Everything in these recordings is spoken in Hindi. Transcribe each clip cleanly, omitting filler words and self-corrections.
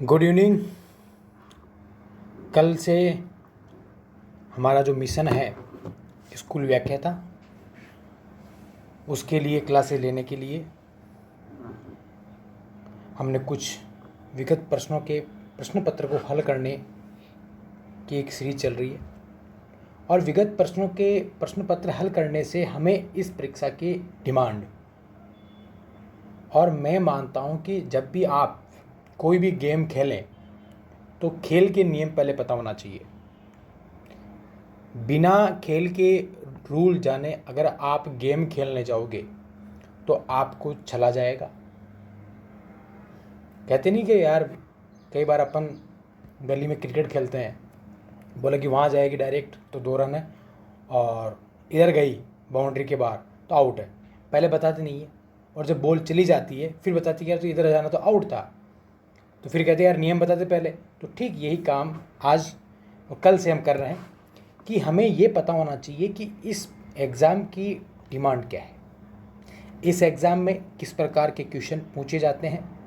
Good evening. कल से हमारा जो मिशन है स्कूल व्याख्याता, उसके लिए क्लासेस लेने के लिए हमने कुछ विगत प्रश्नों के प्रश्न पत्र को हल करने की एक सीरीज चल रही है। और विगत प्रश्नों के प्रश्न पत्र हल करने से हमें इस परीक्षा की डिमांड, और मैं मानता हूँ कि जब भी आप कोई भी गेम खेलें तो खेल के नियम पहले पता होना चाहिए। बिना खेल के रूल जाने अगर आप गेम खेलने जाओगे तो आपको चला जाएगा। कहते नहीं कि यार, कई बार अपन गली में क्रिकेट खेलते हैं, बोले कि वहाँ जाएगी डायरेक्ट तो 2 रन है, और इधर गई बाउंड्री के बाहर तो आउट है। पहले बताते नहीं है, और जब बॉल चली जाती है फिर बताती है यार तो इधर जाना तो आउट था। तो फिर कहते यार नियम बताते पहले। तो ठीक यही काम आज और कल से हम कर रहे हैं कि हमें ये पता होना चाहिए कि इस एग्ज़ाम की डिमांड क्या है, इस एग्ज़ाम में किस प्रकार के क्वेश्चन पूछे जाते हैं।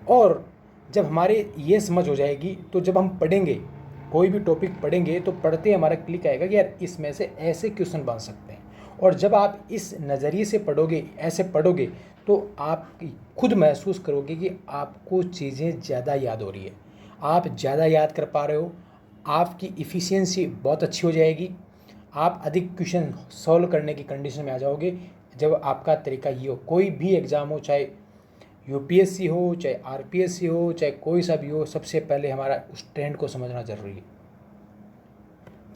और जब हमारे ये समझ हो जाएगी तो जब हम पढ़ेंगे, कोई भी टॉपिक पढ़ेंगे तो पढ़ते हमारा क्लिक आएगा कि यार इसमें से ऐसे क्वेश्चन बन सकते हैं। और जब आप इस नज़रिए से पढ़ोगे, ऐसे पढ़ोगे, तो आप खुद महसूस करोगे कि आपको चीज़ें ज़्यादा याद हो रही है, आप ज़्यादा याद कर पा रहे हो, आपकी इफ़िशियंसी बहुत अच्छी हो जाएगी, आप अधिक क्वेश्चन सॉल्व करने की कंडीशन में आ जाओगे जब आपका तरीका ये हो। कोई भी एग्ज़ाम हो, चाहे यूपीएससी हो, चाहे आरपीएससी हो, चाहे कोई सा भी हो, सबसे पहले हमारा उस ट्रेंड को समझना ज़रूरी है।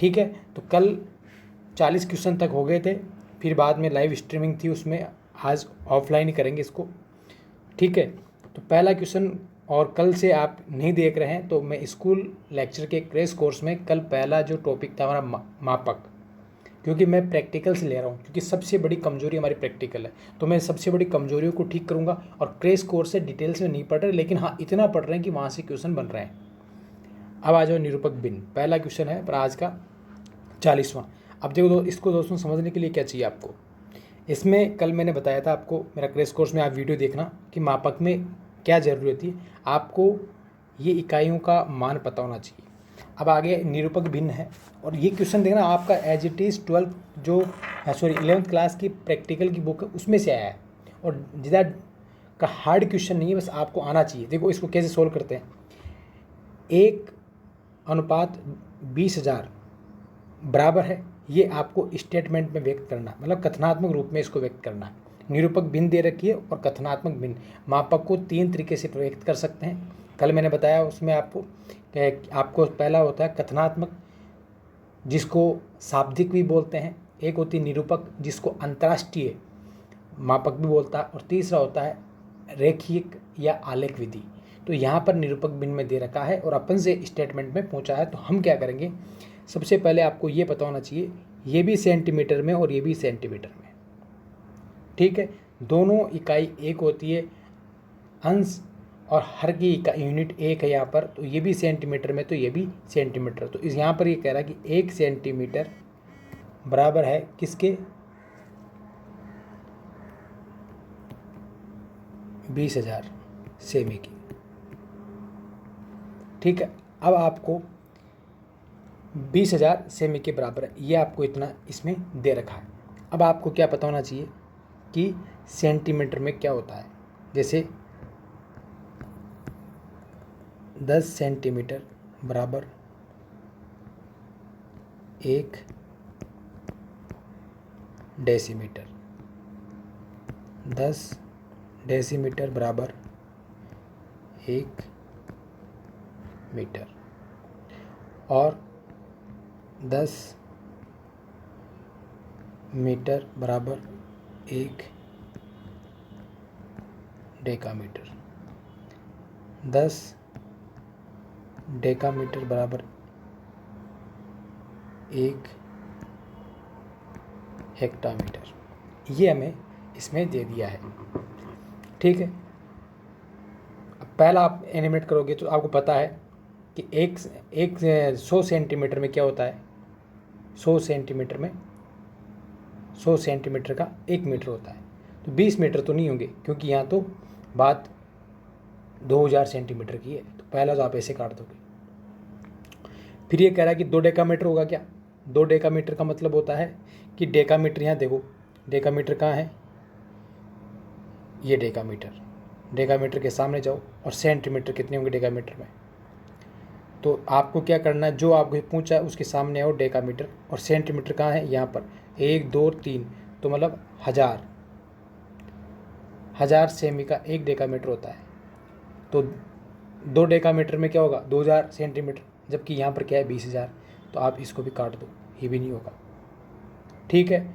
ठीक है, तो कल 40 क्वेश्चन तक हो गए थे, फिर बाद में लाइव स्ट्रीमिंग थी, उसमें आज ऑफलाइन ही करेंगे इसको। ठीक है, तो पहला क्वेश्चन, और कल से आप नहीं देख रहे हैं तो मैं स्कूल लेक्चर के क्रैश कोर्स में कल पहला जो टॉपिक था हमारा मापक, क्योंकि मैं प्रैक्टिकल से ले रहा हूँ, क्योंकि सबसे बड़ी कमजोरी हमारी प्रैक्टिकल है, तो मैं सबसे बड़ी कमजोरियों को ठीक करूँगा। और क्रैश कोर्स से डिटेल्स में नहीं पढ़ रहे, लेकिन हाँ इतना पढ़ रहे हैं कि वहाँ से क्वेश्चन बन रहे हैं। अब आ जाओ निरूपक भिन्न, पहला क्वेश्चन है पर आज का 40वां। अब देखो इसको दोस्तों समझने के लिए क्या चाहिए आपको, इसमें कल मैंने बताया था आपको, मेरा क्रैश कोर्स में आप वीडियो देखना कि मापक में क्या ज़रूरत है। आपको ये इकाइयों का मान पता होना चाहिए। अब आगे निरूपक भिन्न है, और ये क्वेश्चन देखना आपका as it is 11th class की प्रैक्टिकल की बुक है उसमें से आया है, और ज़्यादा का हार्ड क्वेश्चन नहीं है, बस आपको आना चाहिए। देखो इसको कैसे सोल्व करते हैं। 1:20,000 बराबर है, ये आपको स्टेटमेंट में व्यक्त करना, मतलब कथनात्मक रूप में इसको व्यक्त करना है। निरूपक भिन्न दे रखी है और कथनात्मक भिन्न, मापक को 3 तरीके से व्यक्त कर सकते हैं। कल मैंने बताया उसमें आपको पहला होता है कथनात्मक, जिसको शाब्दिक भी बोलते हैं। एक होती है निरूपक, जिसको अंतर्राष्ट्रीय मापक भी बोलता है, और तीसरा होता है रेखीय या आलेख विधि। तो यहाँ पर निरूपक भिन्न में दे रखा है और अपन से स्टेटमेंट में पूछा है, तो हम क्या करेंगे, सबसे पहले आपको ये पता होना चाहिए ये भी सेंटीमीटर में और ये भी सेंटीमीटर में। ठीक है, दोनों इकाई एक होती है, अंश और हर की इकाई यूनिट एक है यहाँ पर, तो ये भी सेंटीमीटर में तो ये भी सेंटीमीटर। तो इस यहाँ पर ये कह रहा है कि 1 सेंटीमीटर बराबर है किसके, 20,000 सेमी की। ठीक है, अब आपको 20,000 सेमी के बराबर है, ये आपको इतना इसमें दे रखा है। अब आपको क्या पता होना चाहिए कि सेंटीमीटर में क्या होता है। जैसे 10 सेंटीमीटर बराबर 1 डेसीमीटर, 10 डेसीमीटर बराबर 1 मीटर, और 10 मीटर बराबर 1 डेकामीटर, 10 डेकामीटर बराबर 1 हेक्टामीटर। ये हमें इसमें दे दिया है। ठीक है, अब पहला आप एनिमेट करोगे तो आपको पता है कि एक 100 सेंटीमीटर में क्या होता है, 100 सेंटीमीटर में 100 सेंटीमीटर का 1 मीटर होता है। तो 20 मीटर तो नहीं होंगे, क्योंकि यहाँ तो बात 2000 सेंटीमीटर की है, तो पहला तो आप ऐसे काट दोगे। फिर ये कह रहा है कि 2 डेकामीटर होगा क्या? 2 डेकामीटर का मतलब होता है कि डेकामीटर, यहाँ देखो डेकामीटर कहाँ है, ये डेकामीटर, डेकामीटर के सामने जाओ, और सेंटीमीटर कितने होंगे डेकामीटर में? तो आपको क्या करना है, जो आपको पूछा है उसके सामने आओ डेकामीटर, और सेंटीमीटर कहाँ है, यहाँ पर 1 2 3, तो मतलब 1000 सेमी का 1 डेकामीटर होता है। तो 2 डेकामीटर में क्या होगा, 2000 सेंटीमीटर, जबकि यहाँ पर क्या है 20,000, तो आप इसको भी काट दो, ये भी नहीं होगा। ठीक है,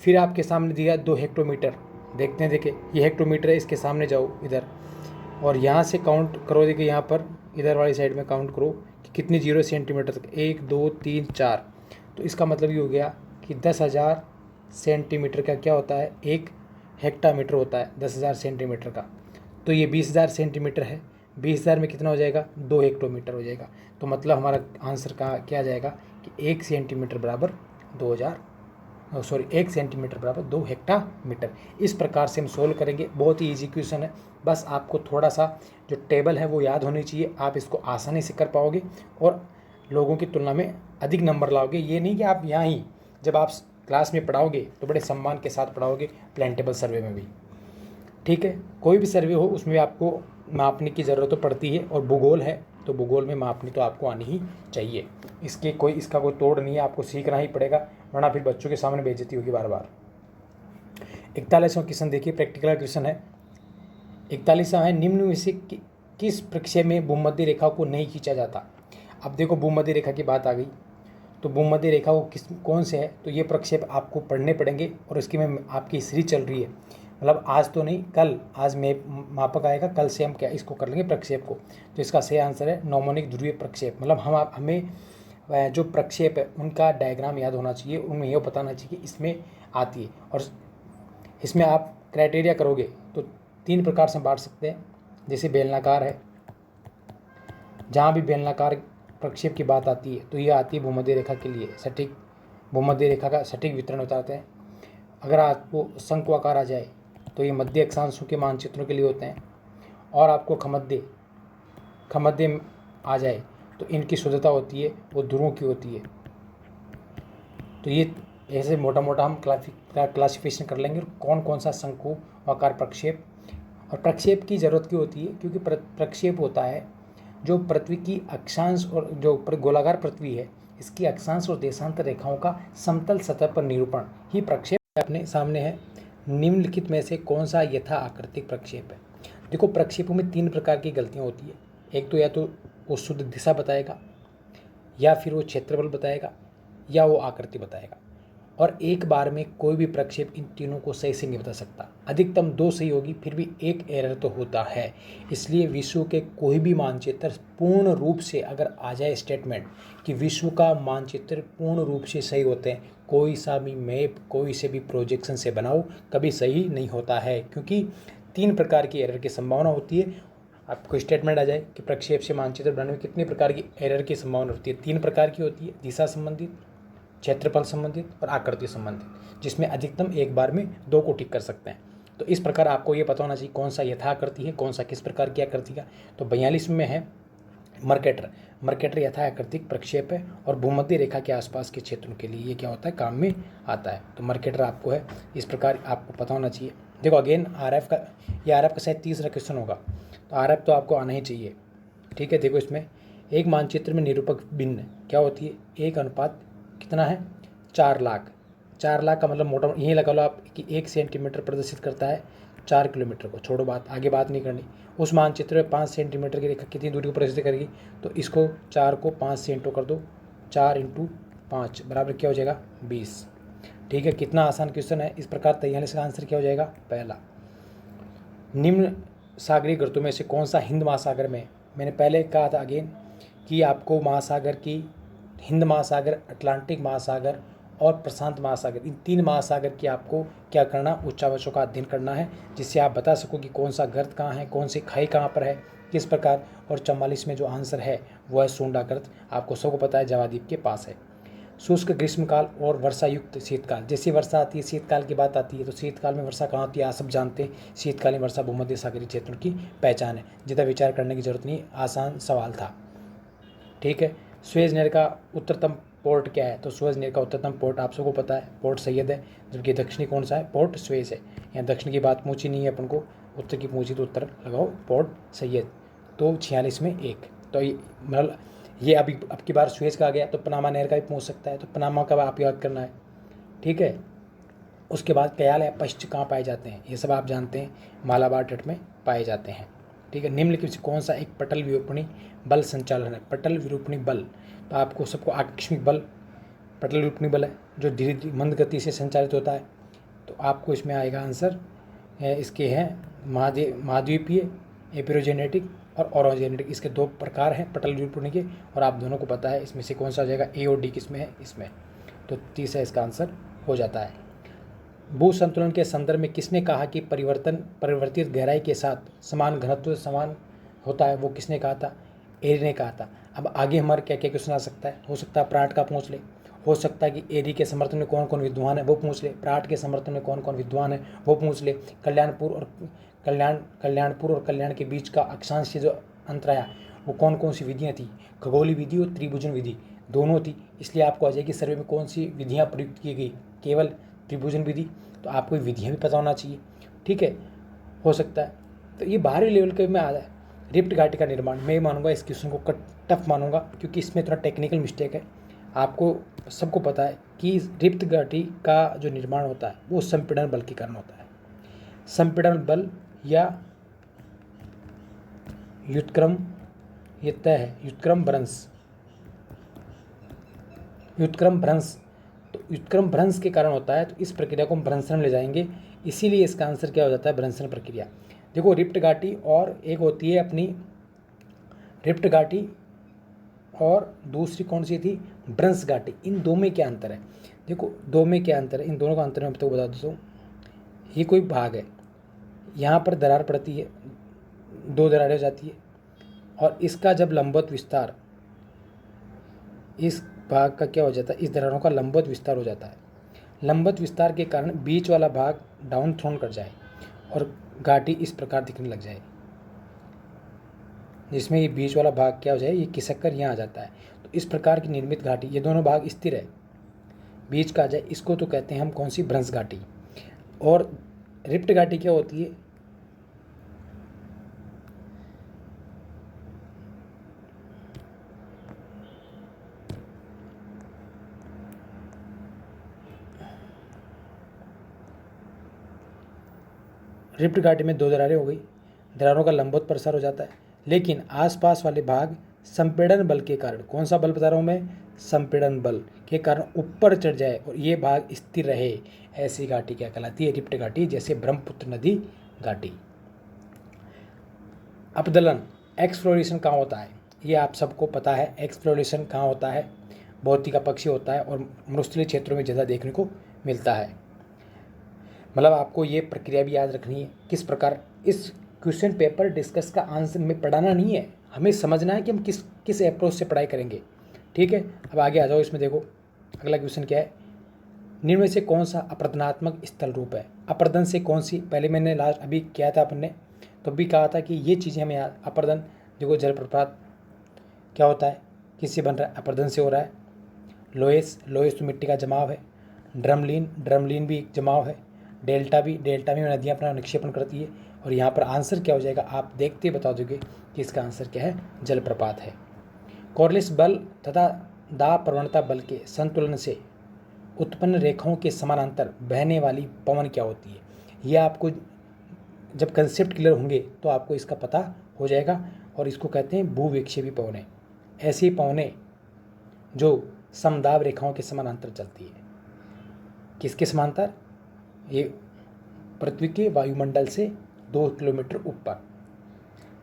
फिर आपके सामने दिया 2 हेक्टोमीटर, देखते हैं, देखिए ये हेक्टोमीटर है, इसके सामने जाओ इधर, और यहाँ से काउंट करो, देखिए यहाँ पर इधर वाली साइड में काउंट करो कि कितनी 0 सेंटीमीटर तक, 1 2 3 4, तो इसका मतलब ये हो गया कि 10,000 सेंटीमीटर का क्या होता है, 1 हेक्टामीटर होता है 10,000 सेंटीमीटर का। तो ये 20,000 सेंटीमीटर है, 20,000 में कितना हो जाएगा, 2 हेक्टोमीटर हो जाएगा। तो मतलब हमारा आंसर का क्या जाएगा कि 1 सेंटीमीटर बराबर 1 सेंटीमीटर बराबर 2 हेक्टामीटर। इस प्रकार से हम सोल्व करेंगे, बहुत ही ईजी क्वेश्चन है। बस आपको थोड़ा सा जो टेबल है वो याद होनी चाहिए, आप इसको आसानी से कर पाओगे और लोगों की तुलना में अधिक नंबर लाओगे। ये नहीं कि आप यहाँ ही जब आप क्लास में पढ़ाओगे तो बड़े सम्मान के साथ पढ़ाओगे, प्लांटेबल सर्वे में भी। ठीक है, कोई भी सर्वे हो उसमें आपको मापने की ज़रूरत तो पड़ती है, और भूगोल है तो भूगोल में मापनी तो आपको आनी ही चाहिए। इसका कोई तोड़ नहीं है, आपको सीखना ही पड़ेगा, वरना फिर बच्चों के सामने बेइज्जती होगी बार बार। 41वां क्वेश्चन देखिए, प्रैक्टिकल क्वेश्चन है। 41वां है, निम्न में से किस प्रक्षेप में भूमध्य रेखा को नहीं खींचा जाता? अब देखो भूमध्य रेखा की बात आ गई, तो भूमध्य रेखा वो कौन से है, तो ये प्रक्षेप आपको पढ़ने पड़ेंगे, और इसकी में आपकी हिस्ट्री चल रही है, मतलब आज तो नहीं कल, आज में मापक आएगा, कल से हम क्या इसको कर लेंगे प्रक्षेप को। तो इसका सही आंसर है नौमोनिक ध्रुवीय प्रक्षेप। मतलब हमें जो प्रक्षेप है उनका डायग्राम याद होना चाहिए, उनमें यह बताना चाहिए कि इसमें आती है, और इसमें आप क्राइटेरिया करोगे तो 3 प्रकार से बांट सकते हैं। जैसे बेलनाकार है, जहाँ भी बेलनाकार प्रक्षेप की बात आती है तो ये आती है भूमध्य रेखा के लिए, सटीक भूमध्य रेखा का सटीक वितरण बताते हैं। अगर आपको शंक्वाकार आ जाए तो ये मध्य अक्षांशों के मानचित्रों के लिए होते हैं, और आपको खमध्य आ जाए तो इनकी शुद्धता होती है वो ध्रुवों की होती है। तो ये ऐसे मोटा मोटा हम क्लासिफिकेशन कर लेंगे कौन कौन सा शंकु आकार प्रक्षेप। और प्रक्षेप की ज़रूरत क्यों होती है, क्योंकि प्रक्षेप होता है जो पृथ्वी की अक्षांश और जो गोलाकार पृथ्वी है इसकी अक्षांश और देशांतर रेखाओं का समतल सतह पर निरूपण ही प्रक्षेप अपने सामने है। निम्नलिखित में से कौन सा यथा आकृतिक प्रक्षेप है? देखो प्रक्षेपों में 3 प्रकार की गलतियाँ होती है। एक तो या तो वो शुद्ध दिशा बताएगा, या फिर वो क्षेत्रफल बताएगा, या वो आकृति बताएगा, और एक बार में कोई भी प्रक्षेप इन तीनों को सही से नहीं बता सकता। अधिकतम 2 सही होगी, फिर भी एक एरर तो होता है। इसलिए विश्व के कोई भी मानचित्र पूर्ण रूप से अगर आ जाए स्टेटमेंट कि विश्व का मानचित्र पूर्ण रूप से सही होते हैं, कोई सा भी मैप कोई से भी प्रोजेक्शन से बनाओ कभी सही नहीं होता है, क्योंकि 3 प्रकार की एरर की संभावना होती है। आपको स्टेटमेंट आ जाए कि प्रक्षेप से मानचित्र बनाने में कितने प्रकार की एरर की संभावना होती है, 3 प्रकार की होती है, दिशा संबंधित, क्षेत्रफल संबंधित और आकृति संबंधित, जिसमें अधिकतम एक बार में 2 को ठीक कर सकते हैं। तो इस प्रकार आपको ये पता होना चाहिए कौन सा यथाकृति है, कौन सा किस प्रकार की आकृति का। तो 42 में है मर्केटर यथाकृतिक प्रक्षेप है, और भूमध्य रेखा के आसपास के क्षेत्रों के लिए ये क्या होता है, काम में आता है। तो मर्केटर आपको है, इस प्रकार आपको पता होना चाहिए। देखो अगेन आरएफ का शायद 3रा क्वेश्चन होगा, तो आरएफ तो आपको आना ही चाहिए। ठीक है, देखो इसमें एक मानचित्र में निरूपक भिन्न क्या होती है, 1 अनुपात कितना है, 4 लाख। 4 लाख का मतलब मोटा यही लगा लो आप कि 1 सेंटीमीटर प्रदर्शित करता है 4 किलोमीटर को। छोड़ो बात, आगे बात नहीं करनी। उस मानचित्र में 5 सेंटीमीटर की रेखा कितनी दूरी को प्रदर्शित करेगी, तो इसको 4 को 5 से इंटू कर दो, 4 × 5 बराबर क्या हो जाएगा, 20। ठीक है, कितना आसान क्वेश्चन है। इस प्रकार 43 का आंसर क्या हो जाएगा, पहला। निम्न सागरीय गर्तों में से कौन सा हिंद महासागर में, मैंने पहले कहा था अगेन कि आपको महासागर की हिंद महासागर, अटलांटिक महासागर और प्रशांत महासागर, इन 3 महासागर की आपको क्या करना, उच्चावचों का अध्ययन करना है, जिससे आप बता सको कि कौन सा गर्त कहाँ है, कौन सी खाई कहाँ पर है, किस प्रकार। और 44 में जो आंसर है वो है सुंडा गर्त, आपको सबको पता है जवाद्वीप के पास है। शुष्क ग्रीष्मकाल और वर्षा युक्त शीतकाल। जैसे वर्षा आती है, शीतकाल की बात आती है, तो शीतकाल में वर्षा कहाँ होती है, आप सब जानते हैं। शीतकालीन वर्षा भूमध्य सागरीय क्षेत्रों की पहचान है। ज़्यादा विचार करने की जरूरत नहीं, आसान सवाल था। ठीक है। सुएज नहर का उत्तरतम पोर्ट क्या है, तो सुएज नहर का उत्तरतम पोर्ट आप सबको पता है, पोर्ट सैयद है। जबकि दक्षिणी कौन सा है, पोर्ट सुएज है। यहाँ दक्षिण की बात पूछी नहीं है अपन को, उत्तर की पूछी तो उत्तर लगाओ पोर्ट सैयद। तो 46 में 1। तो ये मतलब ये अभी अब की बार सुएज का आ गया, तो पनामा नहर का भी पूछ सकता है, तो पनामा का आप याद करना है। ठीक है। उसके बाद कयाल या पश्च कहाँ पाए जाते हैं, ये सब आप जानते हैं, मालाबार तट में पाए जाते हैं। ठीक है। निम्नलिखित से कौन सा एक पटल विरूपणी बल संचालन है, पटल विरूपणी बल। तो आपको सबको आकस्मिक बल पटल विरूपणी बल है, जो धीरे धीरे मंद गति से संचालित होता है। तो आपको इसमें आएगा आंसर इसके हैं महाद्वीपीय, एपिरोजेनेटिक और ओरोजेनेटिक। इसके 2 प्रकार हैं पटल विरूपणी के, और आप दोनों को पता है इसमें से कौन सा हो जाएगा, ए और डी किसमें है, इसमें। तो 30 इसका आंसर हो जाता है। भू संतुलन के संदर्भ में किसने कहा कि परिवर्तित गहराई के साथ समान घनत्व समान होता है, वो किसने कहा था, एरी ने कहा था। अब आगे हमारे क्या क्या क्वेश्चन आ सकता है, हो सकता है प्राट का पूछ ले, हो सकता है कि एरी के समर्थन में कौन कौन विद्वान है वो पूछ ले, प्राट के समर्थन में कौन कौन विद्वान है वो पूछ ले, कल्याणपुर और कल्याण के बीच का अक्षांश से जो अंतर आया वो कौन कौन सी विधियाँ थी, खगोलीय विधि और त्रिभुजन विधि दोनों थी। इसलिए आपको आ जाएगी सर्वे में कौन सी विधियाँ प्रयुक्त की गई, केवल त्रिभुजन विधि। तो आपको विधियाँ भी पता होना चाहिए। ठीक है, हो सकता है। तो ये बाहरी लेवल के में आ जाए। रिफ्ट घाटी का निर्माण, मैं मानूंगा इस क्वेश्चन को टफ मानूंगा, क्योंकि इसमें थोड़ा टेक्निकल मिस्टेक है। आपको सबको पता है कि रिफ्ट घाटी का जो निर्माण होता है वो संपीड़न बल के कारण होता है। संपीड़न बल या व्युत्क्रम, ये तय है, व्युत्क्रम भ्रंश। तो व्युत्क्रम भ्रंश के कारण होता है, तो इस प्रक्रिया को हम भ्रंशन में ले जाएंगे। इसीलिए इसका आंसर क्या हो जाता है, भ्रंशन प्रक्रिया। देखो रिफ्ट घाटी और एक होती है अपनी रिफ्ट घाटी, और दूसरी कौन सी थी, भ्रंश घाटी। इन दो में क्या अंतर है, देखो दो में क्या अंतर है, इन दोनों का अंतर मैं आपको बता देता हूँ। ये कोई भाग है, यहाँ पर दरार पड़ती है, 2 दरारें हो जाती है, और इसका जब लंबवत विस्तार, इस भाग का क्या हो जाता है, इस दरारों का लंबवत विस्तार हो जाता है। लंबवत विस्तार के कारण बीच वाला भाग डाउन थ्रोन कर जाए और घाटी इस प्रकार दिखने लग जाए, जिसमें ये बीच वाला भाग क्या हो जाए, ये खिसक कर यहाँ आ जाता है। तो इस प्रकार की निर्मित घाटी, ये दोनों भाग स्थिर है, बीच का आ जाए, इसको तो कहते हैं हम कौन सी, भ्रंश घाटी। और रिफ्ट घाटी क्या होती है, रिफ्ट घाटी में 2 दरारें हो गई, दरारों का लंबवत प्रसार हो जाता है, लेकिन आसपास वाले भाग संपीड़न बल के कारण, कौन सा बल बता रहा हूँ मैं, संपीड़न बल के कारण ऊपर चढ़ जाए और ये भाग स्थिर रहे, ऐसी घाटी क्या कहलाती है, रिफ्ट घाटी। जैसे ब्रह्मपुत्र नदी घाटी। अपदलन, एक्सप्लोरेशन कहाँ होता है, ये आप सबको पता है। एक्सप्लोरेशन कहाँ होता है, भौतिक पक्षी होता है और मरुस्थलीय क्षेत्रों में ज़्यादा देखने को मिलता है। मतलब आपको ये प्रक्रिया भी याद रखनी है किस प्रकार। इस क्वेश्चन पेपर डिस्कस का आंसर में पढ़ाना नहीं है, हमें समझना है कि हम किस किस अप्रोच से पढ़ाई करेंगे। ठीक है, अब आगे आ जाओ। इसमें देखो अगला क्वेश्चन क्या है, निम्न में से कौन सा अपर्दनात्मक स्थल रूप है। अपर्दन से कौन सी, पहले मैंने लास्ट अभी किया था अपन ने, तो भी कहा था कि ये चीज़ें हमें याद। अपर्दन देखो, जलप्रपात क्या होता है, किससे बन रहा है, अपर्दन से हो रहा है। लोएस तो मिट्टी का जमाव है। ड्रमलीन भी एक जमाव है। डेल्टा में नदियाँ अपना निक्षेपण करती है। और यहाँ पर आंसर क्या हो जाएगा, आप देखते बता दोगे कि इसका आंसर क्या है, जलप्रपात है। कॉर्लिस बल तथा दाब प्रवणता बल के संतुलन से उत्पन्न रेखाओं के समानांतर बहने वाली पवन क्या होती है। यह आपको जब कंसेप्ट क्लियर होंगे तो आपको इसका पता हो जाएगा। और इसको कहते हैं भूविक्षेपी पवनें। ऐसी पवनें जो समदाब रेखाओं के समानांतर चलती है। किसके समांतर, ये पृथ्वी के वायुमंडल से 2 किलोमीटर ऊपर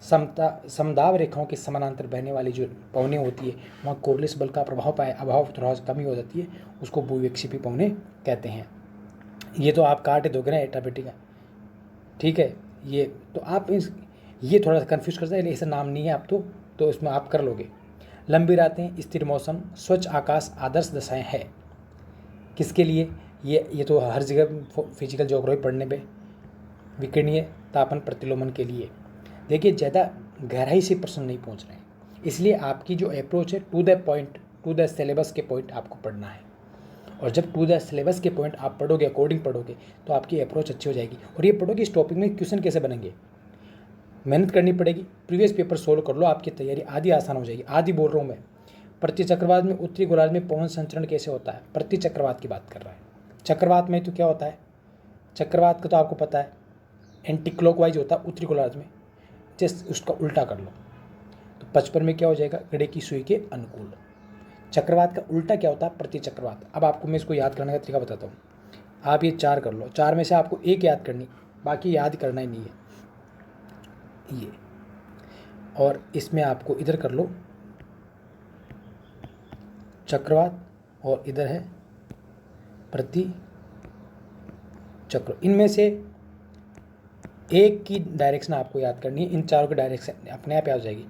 समदाब रेखाओं के समानांतर बहने वाली जो पवनें होती है, वहाँ कोर्लिस बल का अभाव थोड़ा कमी हो जाती है, उसको भूविक्षेपी पवनें कहते हैं। ये तो आप काट दोगे ना एटापेटी का, ठीक है। ये तो आप ये थोड़ा सा कन्फ्यूज करता है, ऐसा नाम नहीं है आप तो इसमें आप कर लोगे। लंबी रातें, स्थिर मौसम, स्वच्छ आकाश आदर्श दशाएं है। किसके लिए? ये तो हर जगह फिजिकल ज्योग्राफी पढ़ने पे विकिरणीय तापन प्रतिलोमन के लिए। देखिए ज़्यादा गहराई से प्रश्न नहीं पहुंच रहे हैं, इसलिए आपकी जो अप्रोच है to the point, to the syllabus के पॉइंट आपको पढ़ना है। और जब टू द सिलेबस के पॉइंट आप पढ़ोगे, अकॉर्डिंग पढ़ोगे, तो आपकी अप्रोच अच्छी हो जाएगी। और ये पढ़ोगे इस टॉपिक में क्वेश्चन कैसे बनेंगे, मेहनत करनी पड़ेगी। प्रीवियस पेपर सोल्व कर लो, आपकी तैयारी आधी आसान हो जाएगी। आधी बोल रहा हूँ मैं। प्रतिचक्रवात में उत्तरी गोलार्ध में पवन संचरण कैसे होता है, प्रतिचक्रवात की बात कर रहा है। चक्रवात में तो क्या होता है, चक्रवात का तो आपको पता है एंटी क्लॉकवाइज होता है उत्तरी गोलार्ध में। जस्ट उसका उल्टा कर लो तो 55 में क्या हो जाएगा, गड़े की सुई के अनुकूल। चक्रवात का उल्टा क्या होता है, प्रतिचक्रवात। अब आपको मैं इसको याद करने का तरीका बताता हूँ। आप ये 4 कर लो, 4 में से आपको एक याद करनी, बाकी याद करना ही नहीं है ये। और इसमें आपको इधर कर लो चक्रवात, और इधर है प्रति चक्र। इनमें से एक की डायरेक्शन आपको याद करनी है, इन चारों की डायरेक्शन अपने आप याद हो जाएगी।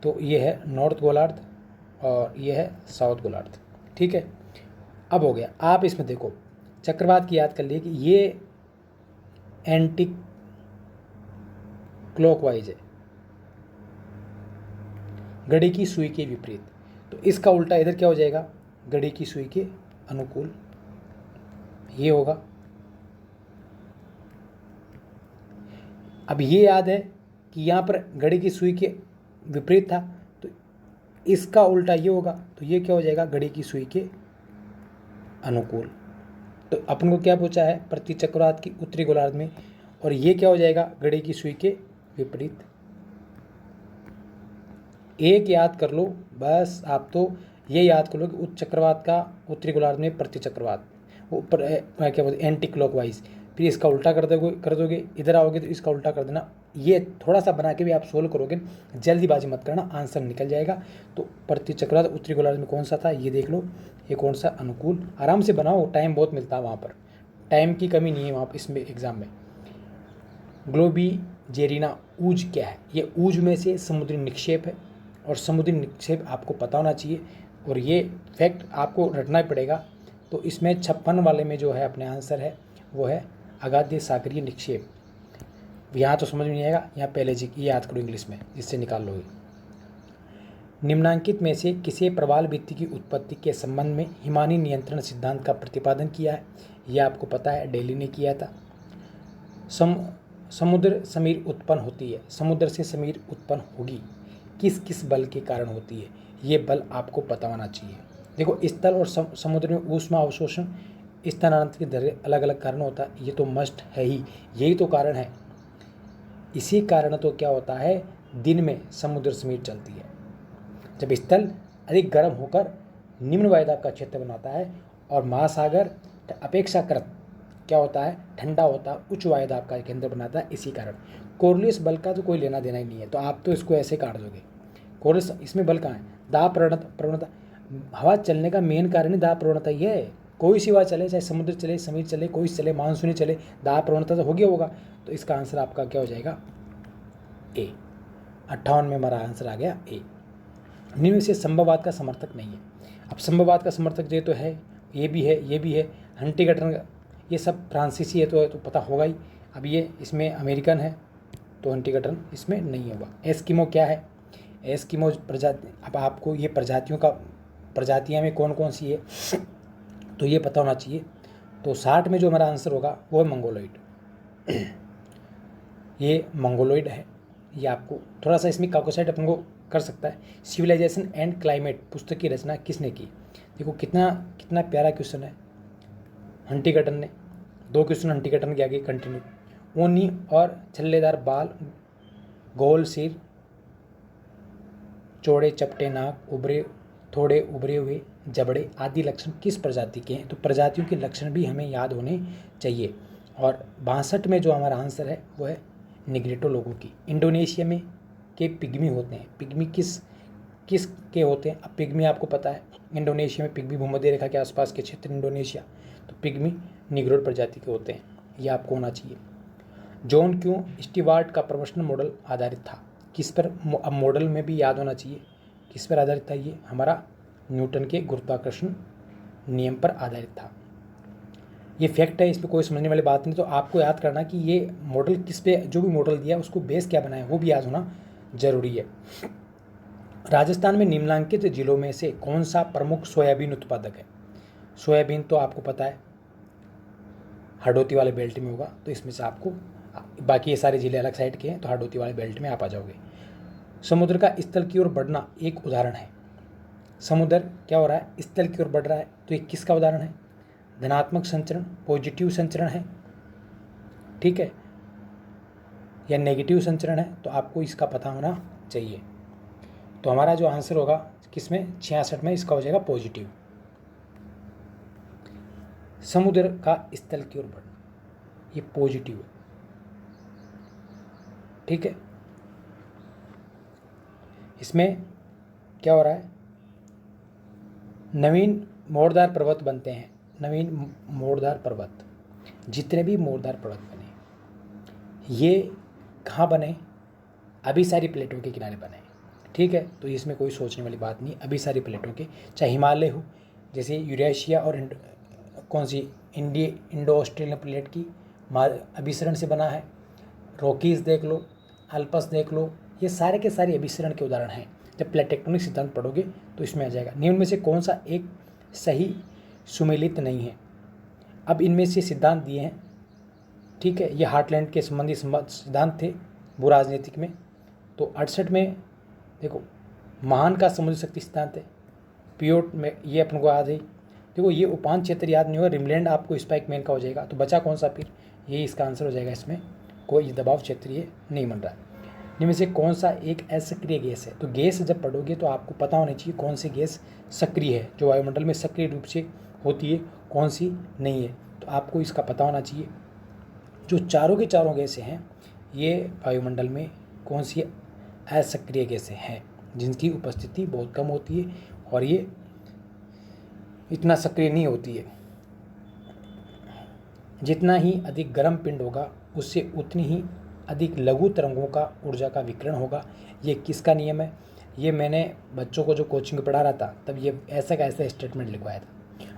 तो ये है नॉर्थ गोलार्ध और ये है साउथ गोलार्ध, ठीक है। अब हो गया, आप इसमें देखो चक्रवात की याद कर लिए कि ये एंटी क्लॉकवाइज है, घड़ी की सुई के विपरीत। तो इसका उल्टा इधर क्या हो जाएगा, घड़ी की सुई के अनुकूल, ये होगा। अब ये याद है कि यहाँ पर घड़ी की सुई के विपरीत था, तो इसका उल्टा ये होगा। तो ये क्या हो जाएगा, घड़ी की सुई के अनुकूल। तो अपन को क्या पूछा है, प्रतिचक्रवात की उत्तरी गोलार्ध में, और ये क्या हो जाएगा, घड़ी की सुई के विपरीत। एक याद कर लो बस, आप तो ये याद कर लो कि उच्च चक्रवात का उत्तरी गोलार्ध में प्रतिचक्रवात, वो क्या बोलते एंटी क्लॉकवाइज। फिर इसका उल्टा कर दोगे, इधर आओगे तो इसका उल्टा कर देना। ये थोड़ा सा बना के भी आप सोल्व करोगे, जल्दीबाजी मत करना, आंसर निकल जाएगा। तो प्रतिचक्रवात उत्तरी गोलार्ध में कौन सा था, ये देख लो, ये कौन सा अनुकूल। आराम से बनाओ, टाइम बहुत मिलता है वहाँ पर, टाइम की कमी नहीं है वहाँ पर इसमें एग्जाम में। ग्लोबिजेरिना ऊज क्या है, ये ऊज में से समुद्री निक्षेप है, और समुद्री निक्षेप आपको पता होना चाहिए, और ये फैक्ट आपको रटना ही पड़ेगा। तो इसमें 56 वाले में जो है अपने आंसर है वो है अगाध सागरीय निक्षेप। यहाँ तो समझ में नहीं आएगा, यहाँ पहले जी ये याद करो इंग्लिश में, जिससे निकाल लोगे। निम्नांकित में से किसी प्रवाल भित्ति की उत्पत्ति के संबंध में हिमानी नियंत्रण सिद्धांत का प्रतिपादन किया है, यह आपको पता है डेली ने किया था। समुद्र समीर उत्पन्न होती है, समुद्र से समीर उत्पन्न होगी, किस किस बल के कारण होती है, ये बल आपको पता होना चाहिए। देखो स्थल और समुद्र में ऊष्मा अवशोषण, स्थानांतरण की दरें अलग अलग कारण होता है, ये तो मस्ट है ही, यही तो कारण है। इसी कारण तो क्या होता है, दिन में समुद्र समीर चलती है। जब स्थल अधिक गर्म होकर निम्न वायुदाब का क्षेत्र बनाता है और महासागर अपेक्षाकृत क्या होता है, ठंडा होता है, उच्च वायुदाब का केंद्र बनाता है, इसी कारण। कोरलियस बल का तो कोई लेना देना ही नहीं है, तो आप तो इसको ऐसे काट दोगे। कोरलियस इसमें बल कहाँ है, दाब प्रवणता। हवा चलने का मेन कारण ही दाब प्रवणता ही है। कोई सी हवा चले, चाहे समुद्र चले, समीर चले, कोई चले, मानसूनी चले, दाब प्रवणता तो हो गया होगा। तो इसका आंसर आपका क्या हो जाएगा, ए। 58 में हमारा आंसर आ गया ए। निम्न से संभववाद का समर्थक नहीं है। अब संभववाद का समर्थक ये तो है, ये भी है, ये भी है। हंटिंगटन, ये सब फ्रांसीसी है तो पता होगा ही। अब ये इसमें अमेरिकन है तो हंटिंगटन इसमें नहीं होगा। एस्किमो क्या है, एस्किमो प्रजाति। अब आपको ये प्रजातियाँ में कौन कौन सी है तो ये पता होना चाहिए। तो 60 में जो हमारा आंसर होगा वो है मंगोलॉइड। ये मंगोलॉइड है, ये आपको थोड़ा सा इसमें काकोसाइड अपन को कर सकता है। सिविलाइजेशन एंड क्लाइमेट पुस्तक की रचना किसने की, देखो कितना प्यारा क्वेश्चन है। हंटिंगटन ने, 2 क्वेश्चन हंटिंगटन के आगे कंटिन्यू। ऊनी और छल्लेदार बाल, गोल सिर, चौड़े चपटे नाक, थोड़े उभरे हुए जबड़े आदि लक्षण किस प्रजाति के हैं। तो प्रजातियों के लक्षण भी हमें याद होने चाहिए। और 62 में जो हमारा आंसर है वो है निग्रिटो लोगों की। इंडोनेशिया में के पिग्मी होते हैं। पिग्मी किस के होते हैं, अब पिग्मी आपको पता है, इंडोनेशिया में पिग्मी भूमध्य रेखा के आसपास के क्षेत्र इंडोनेशिया, तो पिग्मी निग्रोड प्रजाति के होते हैं, ये आपको होना चाहिए। जॉन क्यों स्टीवार्ट का प्रमोशनल मॉडल आधारित था, किस पर। अब मॉडल में भी याद होना चाहिए किस पर आधारित था? ये हमारा न्यूटन के गुरुत्वाकर्षण नियम पर आधारित था। ये फैक्ट है, इस पर कोई समझने वाली बात नहीं। तो आपको याद करना कि ये मॉडल किस पे, जो भी मॉडल दिया उसको बेस क्या बनाया वो भी याद होना जरूरी है। राजस्थान में निम्नलिखित जिलों में से कौन सा प्रमुख सोयाबीन उत्पादक है? सोयाबीन तो आपको पता है हरदोती वाले बेल्ट में होगा, तो इसमें से आपको, बाकी ये सारे जिले अलग साइड के हैं, तो हरदोती वाले बेल्ट में आप आ जाओगे। समुद्र का स्थल की ओर बढ़ना एक उदाहरण है। समुद्र क्या हो रहा है? स्थल की ओर बढ़ रहा है, तो ये किसका उदाहरण है? धनात्मक संचरण, पॉजिटिव संचरण है, ठीक है, या नेगेटिव संचरण है? तो आपको इसका पता होना चाहिए। तो हमारा जो आंसर होगा किसमें, 66 में, इसका हो जाएगा पॉजिटिव। समुद्र का स्थल की ओर बढ़ना, ये पॉजिटिव है, ठीक है। इसमें क्या हो रहा है? नवीन मोड़दार पर्वत बनते हैं। नवीन मोड़दार पर्वत, जितने भी मोड़दार पर्वत बने ये कहाँ बने? अभिसारी प्लेटों के किनारे बने, ठीक है। तो इसमें कोई सोचने वाली बात नहीं। अभिसारी प्लेटों के, चाहे हिमालय हो, जैसे यूरेशिया और कौन सी इंडो ऑस्ट्रेलियन प्लेट की अभिसरण से बना है। रॉकीज देख लो, अल्पस देख लो, ये सारे के सारे अभिसरण के उदाहरण हैं। जब प्लेट टेक्टोनिक सिद्धांत पढ़ोगे तो इसमें आ जाएगा। निम्न में से कौन सा एक सही सुमेलित नहीं है? अब इनमें से सिद्धांत दिए हैं, ठीक है। ये हार्टलैंड के संबंधी सिद्धांत थे भू राजनीतिक में। तो 68 में देखो, महान का समुद्र शक्ति सिद्धांत है। पियोट में ये अपन को याद है। देखो ये उपांत क्षेत्र याद नहीं होगा, रिमलैंड आपको स्पाइक मैन का हो जाएगा। तो बचा कौन सा फिर? ये इसका आंसर हो जाएगा। इसमें कोई दबाव क्षेत्रीय नहीं बन रहा है। इनमें से कौन सा एक असक्रिय गैस है? तो गैस जब पढ़ोगे तो आपको पता होना चाहिए कौन सी गैस सक्रिय है, जो वायुमंडल में सक्रिय रूप से होती है, कौन सी नहीं है। तो आपको इसका पता होना चाहिए। जो चारों के चारों गैसें हैं ये वायुमंडल में कौन सी असक्रिय गैसें हैं, जिनकी उपस्थिति बहुत कम होती है और ये इतना सक्रिय नहीं होती है। जितना ही अधिक गर्म पिंड होगा उससे उतनी ही अधिक लघु तरंगों का ऊर्जा का विकिरण होगा। ये किसका नियम है? ये मैंने बच्चों को जो कोचिंग पढ़ा रहा था तब ये ऐसा का ऐसा स्टेटमेंट लिखवाया था,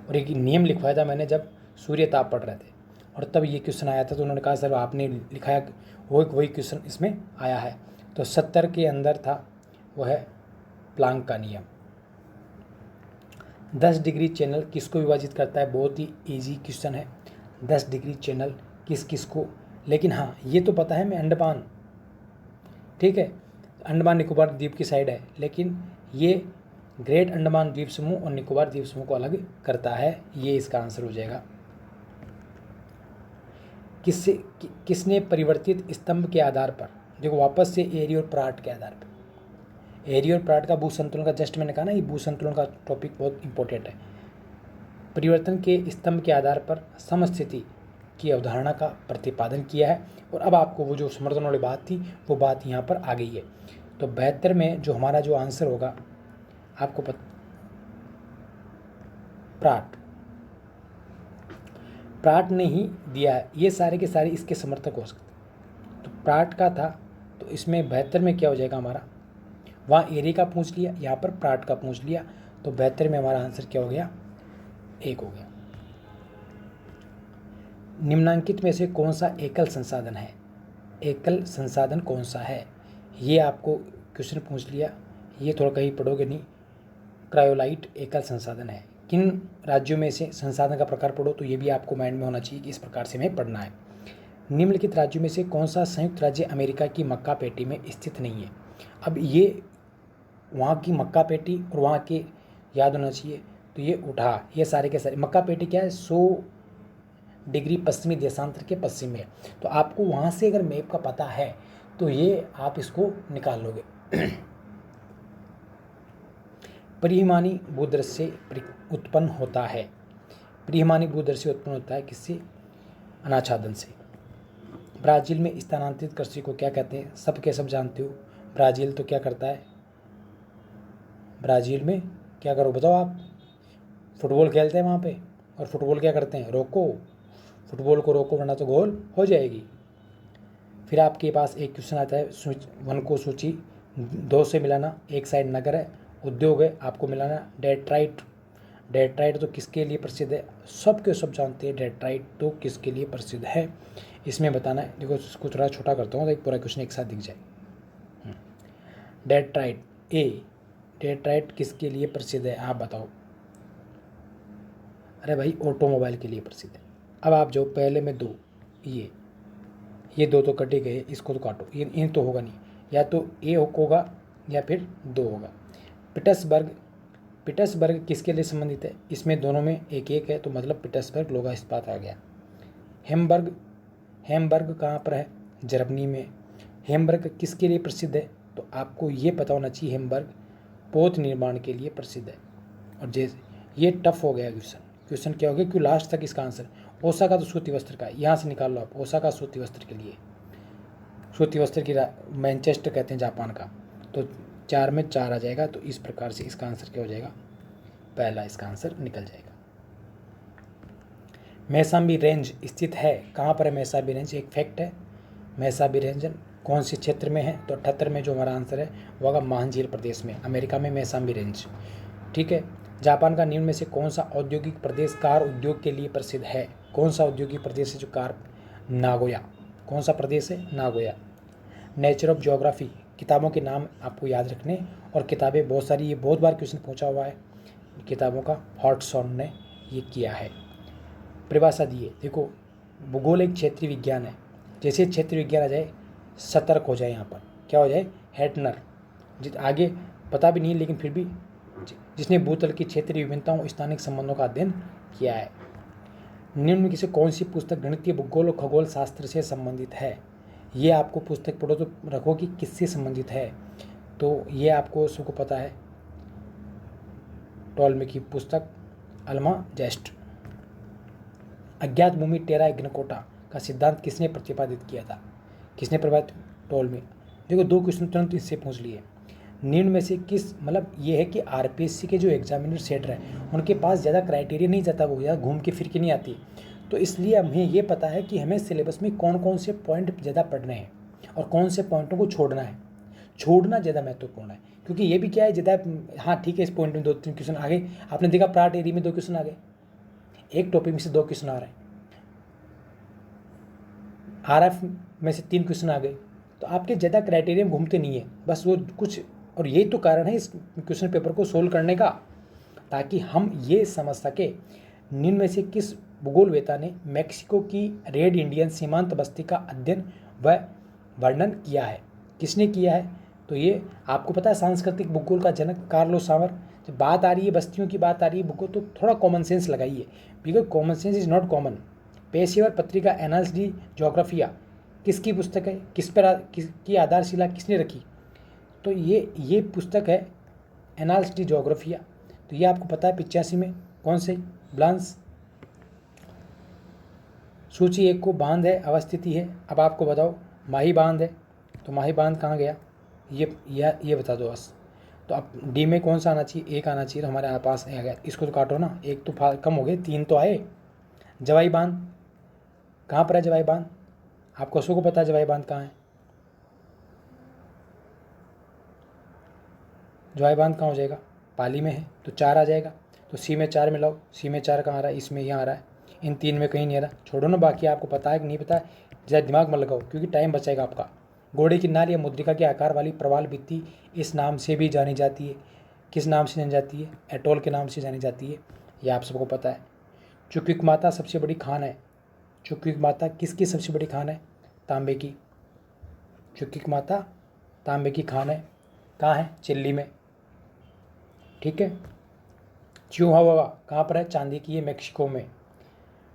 और एक नियम लिखवाया था मैंने जब सूर्य ताप पढ़ रहे थे, और तब ये क्वेश्चन आया था। तो उन्होंने कहा सर आपने लिखाया वही क्वेश्चन इसमें आया है। तो 70 के अंदर था, वो है प्लांक का नियम। 10 डिग्री चैनल किसको विभाजित करता है? बहुत ही ईजी क्वेश्चन है। 10 डिग्री चैनल किस किस को, लेकिन हाँ ये तो पता है मैं, अंडमान, ठीक है, अंडमान निकोबार द्वीप की साइड है, लेकिन ये ग्रेट अंडमान द्वीप समूह और निकोबार द्वीप समूह को अलग करता है। ये इसका आंसर हो जाएगा। किसने परिवर्तित स्तंभ के आधार पर, देखो वापस से एरी और प्राट के आधार पर, एरी और प्राट का भू संतुलन का, जस्ट मैंने कहा ना ये भू संतुलन का टॉपिक बहुत इंपॉर्टेंट है। परिवर्तन के स्तंभ के आधार पर समस्थिति की अवधारणा का प्रतिपादन किया है। और अब आपको वो जो समर्थन वाली बात थी वो बात यहाँ पर आ गई है। तो 72 में जो हमारा जो आंसर होगा आपको प्राट ने ही दिया है। ये सारे के सारे इसके समर्थक हो सकते। तो प्राट का था, तो इसमें 72 में क्या हो जाएगा हमारा, वहाँ एरी का पूछ लिया, यहाँ पर प्राट का पूछ लिया, तो 72 में हमारा आंसर क्या हो गया? 1 हो गया। निम्नांकित में से कौन सा एकल संसाधन है? एकल संसाधन कौन सा है? ये आपको क्वेश्चन पूछ लिया, ये थोड़ा कहीं पढ़ोगे नहीं। क्रायोलाइट एकल संसाधन है। किन राज्यों में से संसाधन का प्रकार पढ़ो, तो ये भी आपको माइंड में होना चाहिए कि इस प्रकार से हमें पढ़ना है। निम्नलिखित राज्यों में से कौन सा संयुक्त राज्य अमेरिका की मक्का पेटी में स्थित नहीं है? अब ये वहाँ की मक्का पेटी और वहाँ के याद होना चाहिए। तो ये उठा, ये सारे के सारे मक्का पेटी क्या है, 100 डिग्री पश्चिमी देशांतर के पश्चिम में। तो आपको वहाँ से अगर मैप का पता है तो ये आप इसको निकाल लोगे। परिहिमानी भूदृश्य उत्पन्न होता है। परिहिमानी भूदृश्य उत्पन्न होता है किससे? अनाच्छादन से। ब्राज़ील में स्थानांतरित कृषि को क्या कहते हैं? सब के सब जानते हो। ब्राज़ील तो क्या करता है? ब्राज़ील में क्या करो बताओ आप? फुटबॉल खेलते हैं वहाँ पे, और फुटबॉल क्या करते हैं? रोको, फुटबॉल को रोको वरना तो गोल हो जाएगी। फिर आपके पास एक क्वेश्चन आता है, 1 को सूची 2 से मिलाना। एक साइड नगर है उद्योग है आपको मिलाना डेट्राइट। डेट्राइट तो किसके लिए प्रसिद्ध है, सब के सब जानते हैं डेट्राइट तो किसके लिए प्रसिद्ध है, इसमें बताना है। देखो इसको थोड़ा छोटा करता हूँ तो पूरा क्वेश्चन एक साथ दिख जाए। डेट्राइट ए, डेट्राइट किसके लिए प्रसिद्ध है आप बताओ। अरे भाई ऑटोमोबाइल के लिए प्रसिद्ध है। अब आप जो पहले में दो, ये दो तो कटे गए, इसको तो काटो, ये इन तो होगा नहीं, या तो ए होगा या फिर दो होगा। पीटर्सबर्ग, पीटर्सबर्ग किसके लिए संबंधित है, इसमें दोनों में एक एक है तो मतलब पीटर्सबर्ग लोहा इस्पात आ गया। हेमबर्ग, हेमबर्ग कहाँ पर है, जर्मनी में। हेमबर्ग किसके लिए प्रसिद्ध है, तो आपको ये पता होना चाहिए हेमबर्ग पोत निर्माण के लिए प्रसिद्ध है। और जैसे ये टफ हो गया क्वेश्चन, क्वेश्चन क्या हो गया, क्यों लास्ट तक इसका आंसर। ओसाका तो सूती वस्त्र का है, यहाँ से निकाल लो आप, ओसाका सूती वस्त्र के लिए, सूती वस्त्र की मैनचेस्टर कहते हैं जापान का। तो 4 में 4 आ जाएगा, तो इस प्रकार से इसका आंसर क्या हो जाएगा, पहला इसका आंसर निकल जाएगा। मैसाबी रेंज स्थित है, कहाँ पर है मैसाबी रेंज, एक फैक्ट है। मैसाबी रेंज कौन से क्षेत्र में है, तो 78 में जो हमारा आंसर है वो होगा महान झील प्रदेश में, अमेरिका में मैसाबी रेंज। ठीक है। जापान का निम्न में से कौन सा औद्योगिक प्रदेश कार उद्योग के लिए प्रसिद्ध है, कौन सा औद्योगिक प्रदेश है जो कार, नागोया। कौन सा प्रदेश है, नागोया। नेचर ऑफ ज्योग्राफी, किताबों के नाम आपको याद रखने, और किताबें बहुत सारी, ये बहुत बार क्वेश्चन पूछा हुआ है किताबों का, हॉटसन ने ये किया है। परिभाषा दिए, देखो भूगोल एक क्षेत्रीय विज्ञान है, जैसे क्षेत्रीय विज्ञान आ जाए सतर्क हो जाए, यहाँ पर क्या हो जाए, हेटनर, आगे पता भी नहीं लेकिन फिर भी जिसने भूतल की क्षेत्रीय विभिन्नताओं स्थानिक संबंधों का अध्ययन किया है। निम्न में से कौन सी पुस्तक गणितीय भूगोल और खगोल शास्त्र से संबंधित है, ये आपको पुस्तक पढ़ो तो रखो कि किससे संबंधित है, तो ये आपको सबको पता है, टॉलमी की पुस्तक अल्माजेस्ट। अज्ञात भूमि टेरा इग्निकोटा का सिद्धांत किसने प्रतिपादित किया था, किसने प्रतिपादित, टॉलमी। देखो 2 क्वेश्चन तुरंत इससे पूछ लिए। निम्न में से किस, मतलब ये है कि आरपीएससी के जो एग्जामिनर सेट रहे उनके पास ज़्यादा क्राइटेरिया नहीं जाता, वो ज़्यादा घूम के फिर के नहीं आती, तो इसलिए हमें ये पता है कि हमें सिलेबस में कौन कौन से पॉइंट ज़्यादा पढ़ने हैं और कौन से पॉइंटों को छोड़ना है। छोड़ना ज़्यादा महत्वपूर्ण है, क्योंकि ये भी क्या है ज़्यादा, हाँ ठीक है इस पॉइंट में 2-3 क्वेश्चन आ गए, आपने देखा प्राट एरिया में 2 क्वेश्चन आ गए, एक टॉपिक में से 2 क्वेश्चन आ रहे हैं, आरएफ में से 3 क्वेश्चन आ गए, तो आपके ज़्यादा क्राइटेरिया घूमते नहीं है, बस वो कुछ, और यही तो कारण है इस क्वेश्चन पेपर को सोल्व करने का, ताकि हम ये समझ सके निम्न में से किस भूगोलवेता ने मैक्सिको की रेड इंडियन सीमांत बस्ती का अध्ययन व वर्णन किया है, किसने किया है, तो ये आपको पता है सांस्कृतिक भूगोल का जनक कार्लो सावर। जब बात आ रही है बस्तियों की, बात आ रही है भूगोल, तो थोड़ा कॉमन सेंस लगाइए, because common sense is not common. पेशेवर पत्रिका एनाल्स डी जोग्राफिया किसकी पुस्तक है, किस पर किसकी आधारशिला किसने रखी, तो ये पुस्तक है एनाल्स डी जोग्राफिया। तो ये आपको पता है 85 में कौन से, ब्लांस। सूची 1 को बांध है, अवस्थिति है। अब आपको बताओ माही बांध है, तो माही बांध कहाँ गया, ये बता दो बस। तो अब डी में कौन सा आना चाहिए, 1 आना चाहिए, तो हमारे पास आ गया, इसको तो काटो ना, 1 तो कम हो गए, 3 तो आए। जवाई बांध कहाँ पर है, जवाई बांध आपको सबको पता है, जवाई बांध कहाँ है, जवाई बांध कहाँ हो जाएगा, पाली में है, तो 4 आ जाएगा। तो सी में 4 मिलाओ, सी में 4 कहाँ आ रहा है, इसमें यहाँ आ रहा है, इन 3 में कहीं नहीं आ रहा, छोड़ो ना, बाकी आपको पता है कि नहीं पता है, ज़्यादा दिमाग मत लगाओ क्योंकि टाइम बचाएगा आपका। घोड़े की नाल या मुद्रिका के आकार वाली प्रवाल भित्ति इस नाम से भी जानी जाती है, किस नाम से जानी जाती है, एटोल के नाम से जानी जाती है, ये आप सबको पता है। चुक्विक माता सबसे बड़ी खान है, चुक्विक माता किसकी सबसे बड़ी खान है, तांबे की, चुक्विक माता तांबे की खान है, कहाँ है, चिल्ली में, ठीक है। चिहुआहुआ कहाँ पर है, चांदी की है, मैक्सिको में।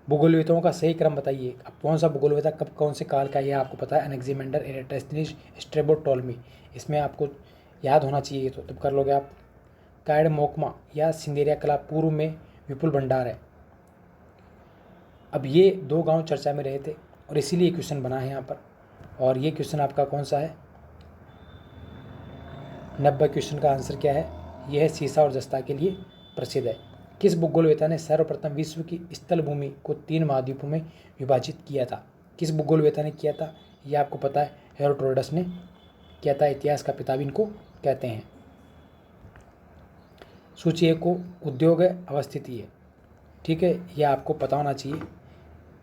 भूगोलवेताओं का सही क्रम बताइए, अब कौन सा भूगोलवेता कब कौन से काल का, यह आपको पता है, एनेक्सिमेंडर, एरेटस्थनीज, स्ट्रेबो, टोल्मी, इसमें आपको याद होना चाहिए, तो तब कर लोगे आप। कायड मोकमा या सिंदेरिया कला पूर्व में विपुल भंडार है। अब ये 2 गांव चर्चा में रहे थे और इसीलिए क्वेश्चन बना है यहाँ पर, और ये क्वेश्चन आपका कौन सा है, 90 क्वेश्चन का आंसर क्या है, यह है सीसा और जस्ता के लिए प्रसिद्ध है। किस भूगोलवेता ने सर्वप्रथम विश्व की स्थल भूमि को 3 महाद्वीपों में विभाजित किया था, किस भूगोलवेता ने किया था, यह आपको पता है, हेरोडोटस ने किया था, इतिहास का पिता भी इनको कहते हैं। सूची 1 को उद्योग है, अवस्थिति है, ठीक है, यह आपको पता होना चाहिए।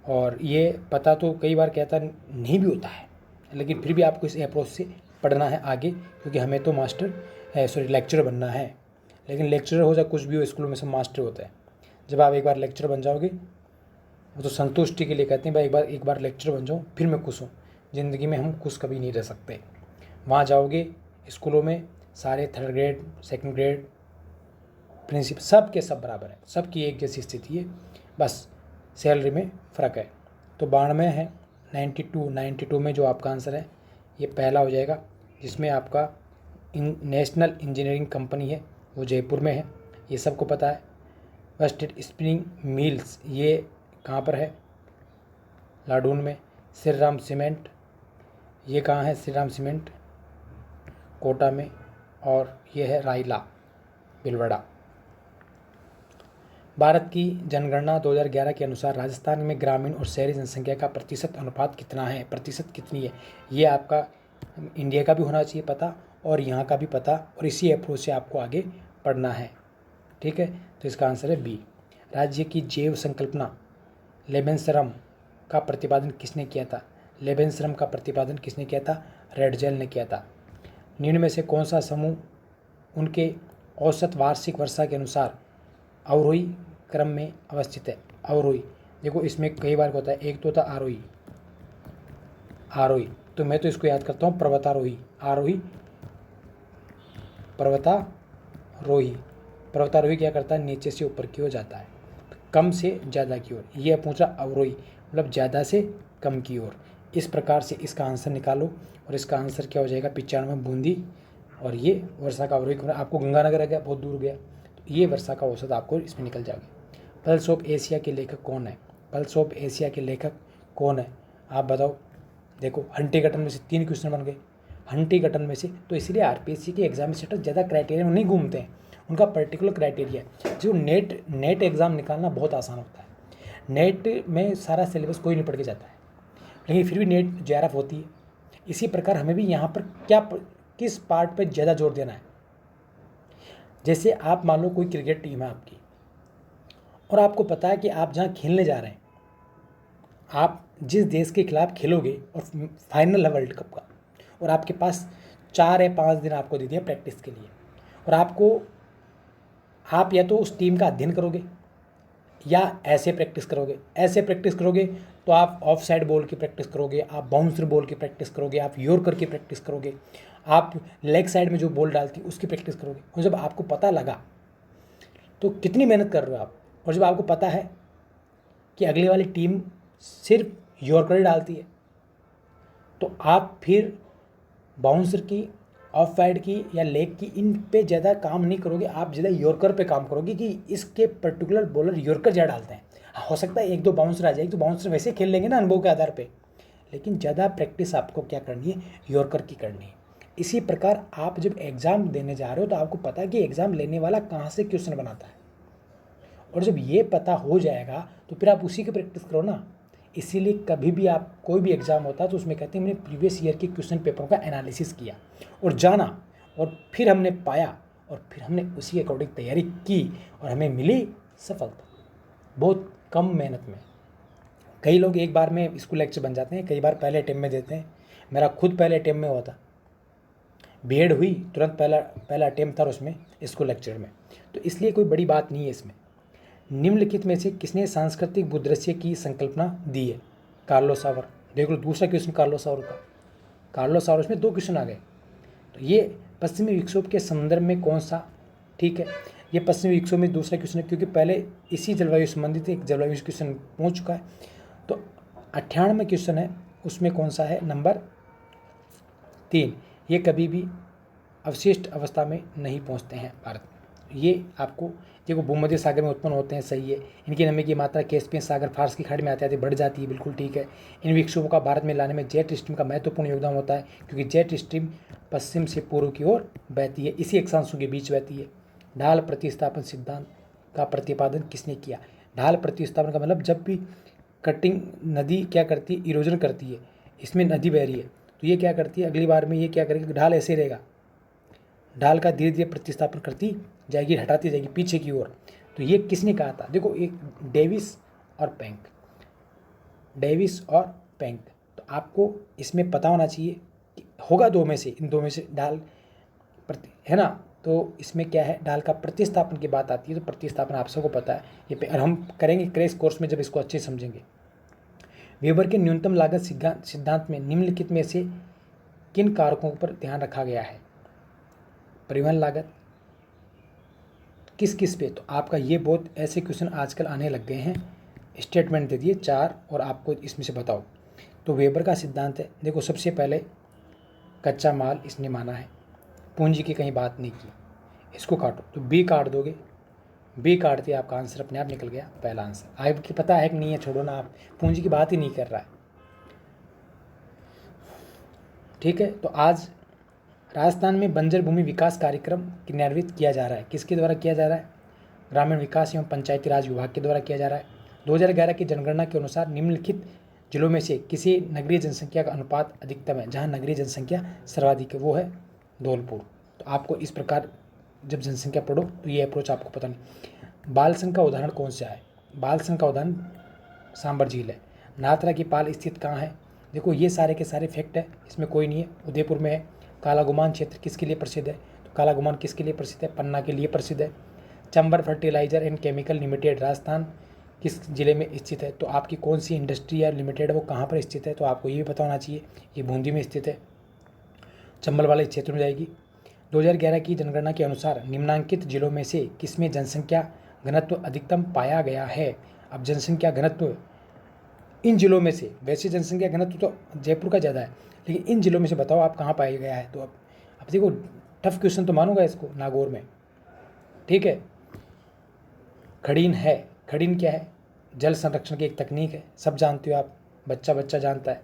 और ये पता तो कई बार कहता नहीं भी होता है, लेकिन फिर भी आपको इस अप्रोच से पढ़ना है आगे, क्योंकि हमें तो लेक्चरर बनना है। लेकिन लेक्चरर हो या कुछ भी हो, स्कूलों में सब मास्टर होता है। जब आप एक बार लेक्चरर बन जाओगे, वो तो संतुष्टि के लिए कहते हैं भाई एक बार लेक्चरर बन जाओ फिर मैं खुश हूँ। ज़िंदगी में हम खुश कभी नहीं रह सकते। वहाँ जाओगे स्कूलों में सारे 3rd grade 2nd grade principal सब के सब बराबर है, सबकी एक जैसी स्थिति है, बस सैलरी में फ़र्क है। तो 92 है, 92 में जो आपका आंसर है ये पहला हो जाएगा, जिसमें आपका नेशनल इंजीनियरिंग कंपनी है वो जयपुर में है, ये सबको पता है। वेस्टेड स्पिनिंग मिल्स ये कहाँ पर है? लाडून में। श्री राम सीमेंट ये कहाँ है? श्री राम सीमेंट कोटा में, और ये है रायला भिलवाड़ा। भारत की जनगणना 2011 के अनुसार राजस्थान में ग्रामीण और शहरी जनसंख्या का प्रतिशत अनुपात कितना है, प्रतिशत कितनी है, ये आपका इंडिया का भी होना चाहिए पता और यहाँ का भी पता, और इसी अप्रोच से आपको आगे पढ़ना है, ठीक है। तो इसका आंसर है बी। राज्य की जैव संकल्पना लेबेंसरम का प्रतिपादन किसने किया था? लेबेंसरम का प्रतिपादन किसने किया था? रेडजेल ने किया था। निम्न में से कौन सा समूह उनके औसत वार्षिक वर्षा के अनुसार अवरोही क्रम में अवस्थित है? अवरोही, देखो इसमें कई बार होता है, एक तो होता आरोही, आरोही तो मैं तो इसको याद करता हूँ पर्वतारोही, आरोही पर्वतारोही। पर्वतारोही क्या करता है? नीचे से ऊपर की ओर जाता है, कम से ज़्यादा की ओर। यह पूछा अवरोही मतलब ज़्यादा से कम की ओर। इस प्रकार से इसका आंसर निकालो, और इसका आंसर क्या हो जाएगा? 95 बूंदी, और ये वर्षा का अवरोही। आपको गंगानगर आ गया, बहुत दूर गया, तो ये वर्षा का औसत आपको इसमें निकल जाएगा। पल्स ऑफ एशिया के लेखक कौन है? पल्स ऑफ एशिया के लेखक कौन है आप बताओ। देखो हंटिंगटन में से 3 क्वेश्चन बन गए, हंटिंगटन में से। तो इसलिए आरपीएससी के एग्जामिनेटर ज़्यादा क्राइटेरिया में नहीं घूमते हैं, उनका पर्टिकुलर क्राइटेरिया है। जो नेट एग्ज़ाम निकालना बहुत आसान होता है, नेट में सारा सिलेबस कोई नहीं पढ़ के जाता है, लेकिन फिर भी नेट जेआरएफ होती है। इसी प्रकार हमें भी यहाँ पर किस पार्ट पर ज़्यादा जोर देना है। जैसे आप मान लो कोई क्रिकेट टीम है आपकी, और आपको पता है कि आप जहाँ खेलने जा रहे हैं, आप जिस देश के खिलाफ खेलोगे और फाइनल है वर्ल्ड कप का, और आपके पास 4 या 5 दिन आपको दे दिया प्रैक्टिस के लिए, और आप या तो उस टीम का अध्ययन करोगे या ऐसे प्रैक्टिस करोगे तो आप ऑफ साइड बॉल की प्रैक्टिस करोगे, आप बाउंसर बॉल की प्रैक्टिस करोगे, आप यॉर्कर की प्रैक्टिस करोगे, आप लेग साइड में जो बॉल डालती उसकी प्रैक्टिस करोगे। और जब आपको पता लगा तो कितनी मेहनत कर रहे हो आप, और जब आपको पता है कि अगली वाली टीम सिर्फ यॉर्कर डालती है, तो आप फिर बाउंसर की, ऑफ साइड की या लेग की, इन पे ज़्यादा काम नहीं करोगे, आप ज़्यादा यॉर्कर पे काम करोगे कि इसके पर्टिकुलर बॉलर यॉर्कर ज़्यादा डालते हैं। हो सकता है 1-2 बाउंसर आ जाएगी, तो बाउंसर वैसे खेल लेंगे ना अनुभव के आधार पे, लेकिन ज़्यादा प्रैक्टिस आपको क्या करनी है? यॉर्कर की करनी है। इसी प्रकार आप जब एग्ज़ाम देने जा रहे हो तो आपको पता है कि एग्ज़ाम लेने वाला कहाँ से क्वेश्चन बनाता है, और जब ये पता हो जाएगा तो फिर आप उसी की प्रैक्टिस करो ना। इसीलिए कभी भी आप कोई भी एग्ज़ाम होता है तो उसमें कहते हैं मैंने प्रीवियस ईयर के क्वेश्चन पेपरों का एनालिसिस किया और जाना, और फिर हमने पाया, और फिर हमने उसी अकॉर्डिंग तैयारी की, और हमें मिली सफलता बहुत कम मेहनत में। कई लोग एक बार में स्कूल लेक्चर बन जाते हैं, कई बार पहले अटेम्प्ट में देते हैं। मेरा खुद पहले अटेम्प्ट में हुआ था, बीएड हुई तुरंत पहला अटेम्प्ट था उसमें स्कूल लेक्चर में, तो इसलिए कोई बड़ी बात नहीं है इसमें। निम्नलिखित में से किसने सांस्कृतिक भूदृश्य की संकल्पना दी है? कार्लोस सावर। देख लो दूसरा क्वेश्चन कार्लोस सावर का, कार्लोस सावर में 2 क्वेश्चन आ गए। तो ये पश्चिमी विक्षोभ के संदर्भ में कौन सा? ठीक है, ये पश्चिमी विक्षोभ में दूसरा क्वेश्चन है, क्योंकि पहले इसी जलवायु संबंधित एक जलवायु क्वेश्चन पहुँच चुका है। तो 98 क्वेश्चन है, उसमें कौन सा है? नंबर 3। ये कभी भी अवशिष्ट अवस्था में नहीं पहुँचते हैं भारत में। ये आपको देखो भूमध्य सागर में उत्पन्न होते हैं, सही है। इनकी नमी की मात्रा कैस्पियन सागर फारस की खाड़ी में आते आते बढ़ जाती है, बिल्कुल ठीक है। इन विक्षोभों का भारत में लाने में जेट स्ट्रीम का महत्वपूर्ण योगदान होता है, क्योंकि जेट स्ट्रीम पश्चिम से पूर्व की ओर बहती है, इसी अक्षांशों के बीच बहती है। ढाल प्रतिस्थापन सिद्धांत का प्रतिपादन किसने किया? ढाल प्रतिस्थापन का मतलब जब भी कटिंग नदी क्या करती है? इरोजन करती है। इसमें नदी बह रही है तो ये क्या करती है? अगली बार में ये क्या करेगी? ढाल ऐसे रहेगा, ढाल का धीरे धीरे प्रतिस्थापन करती जाएगी, हटाती जाएगी पीछे की ओर। तो ये किसने कहा था? देखो, एक डेविस और पेंक, डेविस और पेंक। तो आपको इसमें पता होना चाहिए कि होगा दो में से, इन दो में से ढाल है ना। तो इसमें क्या है, ढाल का प्रतिस्थापन की बात आती है, तो प्रतिस्थापन आप सबको पता है ये और हम करेंगे क्रैश कोर्स में जब इसको अच्छे से समझेंगे। वेबर के न्यूनतम लागत सिद्धांत में निम्नलिखित में से किन कारकों पर ध्यान रखा गया है? परिवहन लागत किस किस पे? तो आपका ये बहुत ऐसे क्वेश्चन आजकल आने लग गए हैं। स्टेटमेंट दे दिए 4 और आपको इसमें से बताओ। तो वेबर का सिद्धांत है, देखो सबसे पहले कच्चा माल इसने माना है, पूंजी की कहीं बात नहीं की। इसको काटो तो बी काट दोगे, बी काटते आपका आंसर अपने आप निकल गया, पहला आंसर। आपको पता है कि नहीं है, छोड़ो ना, आप पूंजी की बात ही नहीं कर रहा है। ठीक है, तो आज राजस्थान में बंजर भूमि विकास कार्यक्रम क्रियान्वित किया जा रहा है। किसके द्वारा किया जा रहा है? ग्रामीण विकास एवं पंचायती राज विभाग के द्वारा किया जा रहा है। 2011 की जनगणना के अनुसार निम्नलिखित जिलों में से किसी नगरीय जनसंख्या का अनुपात अधिकतम है, जहां नगरीय जनसंख्या सर्वाधिक है, वो है धौलपुर। तो आपको इस प्रकार जब जनसंख्या पढ़ो तो ये अप्रोच आपको पता नहीं। बाल संघ का उदाहरण कौन सा है? बाल संघ का उदाहरण सांबर झील है। नाथरा की पाल स्थित कहाँ है? देखो ये सारे के सारे फैक्ट है, इसमें कोई नहीं है। उदयपुर में है। काला गुमान क्षेत्र किसके लिए प्रसिद्ध है? तो काला गुमान किसके लिए प्रसिद्ध है? पन्ना के लिए प्रसिद्ध है। Chambal fertiliser and chemical limited Rajasthan किस जिले में स्थित है? तो आपकी कौन सी इंडस्ट्री या लिमिटेड है वो कहाँ पर स्थित है? तो आपको ये भी पता होना चाहिए, ये बूंदी में स्थित है, चंबल वाले क्षेत्र में जाएगी। 2011 की जनगणना के अनुसार निम्नांकित जिलों में से किसमें जनसंख्या घनत्व अधिकतम पाया गया है? अब जनसंख्या घनत्व इन जिलों में से, वैसे जनसंख्या घनत्व तो जयपुर का ज़्यादा है, लेकिन इन जिलों में से बताओ आप कहाँ पाया गया है? तो अब देखो टफ क्वेश्चन तो मानूंगा इसको, नागौर में। ठीक है, खड़ीन है। खड़ीन क्या है? जल संरक्षण की एक तकनीक है, सब जानते हो आप, बच्चा बच्चा जानता है।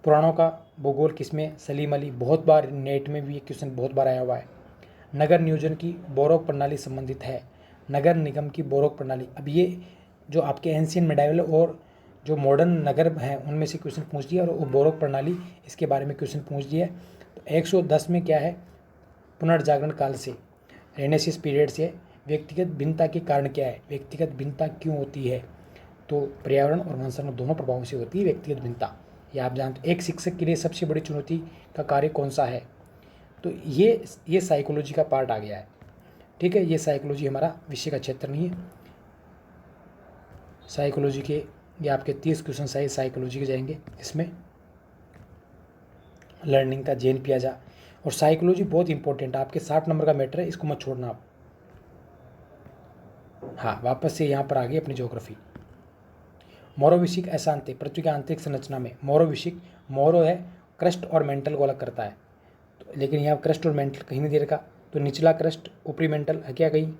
पुराणों का भूगोल किसमें? सलीम अली। बहुत बार नेट में भी ये क्वेश्चन बहुत बार आया हुआ है। नगर नियोजन की बोरोक प्रणाली संबंधित है, नगर निगम की बोरोक प्रणाली। अब ये जो आपके एंशियन मेडाइवल और जो मॉडर्न नगर हैं उनमें से क्वेश्चन पूछ दिया, और वो बोरोक प्रणाली इसके बारे में क्वेश्चन पूछ दिया। तो 110 में क्या है? पुनर्जागरण काल से, रेनेसिस पीरियड से। व्यक्तिगत भिन्नता के कारण क्या है? व्यक्तिगत भिन्नता क्यों होती है? तो पर्यावरण और वंशानुगत दोनों प्रभावों से होती है व्यक्तिगत भिन्नता, ये आप जानते। एक शिक्षक के लिए सबसे बड़ी चुनौती का कार्य कौन सा है? तो ये साइकोलॉजी का पार्ट आ गया है। ठीक है, ये साइकोलॉजी हमारा विषय का क्षेत्र नहीं है। साइकोलॉजी के ये आपके 30 क्वेश्चन साइकोलॉजी के जाएंगे। इसमें लर्निंग का जेन पियाजा और साइकोलॉजी बहुत इंपॉर्टेंट है, आपके 60 नंबर का मैटर है, इसको मत छोड़ना आप। हाँ, वापस से यहाँ पर आ गई अपनी ज्योग्राफी। मोरोविशिक अशांति, पृथ्वी की आंतरिक संरचना में मोरोविशिक, मोरो है क्रस्ट और मेंटल को अलग करता है, तो लेकिन यहाँ क्रस्ट और मेंटल कहीं नहीं दे रखा, तो निचला क्रस्ट ऊपरी मेंटल है क्या कहीं?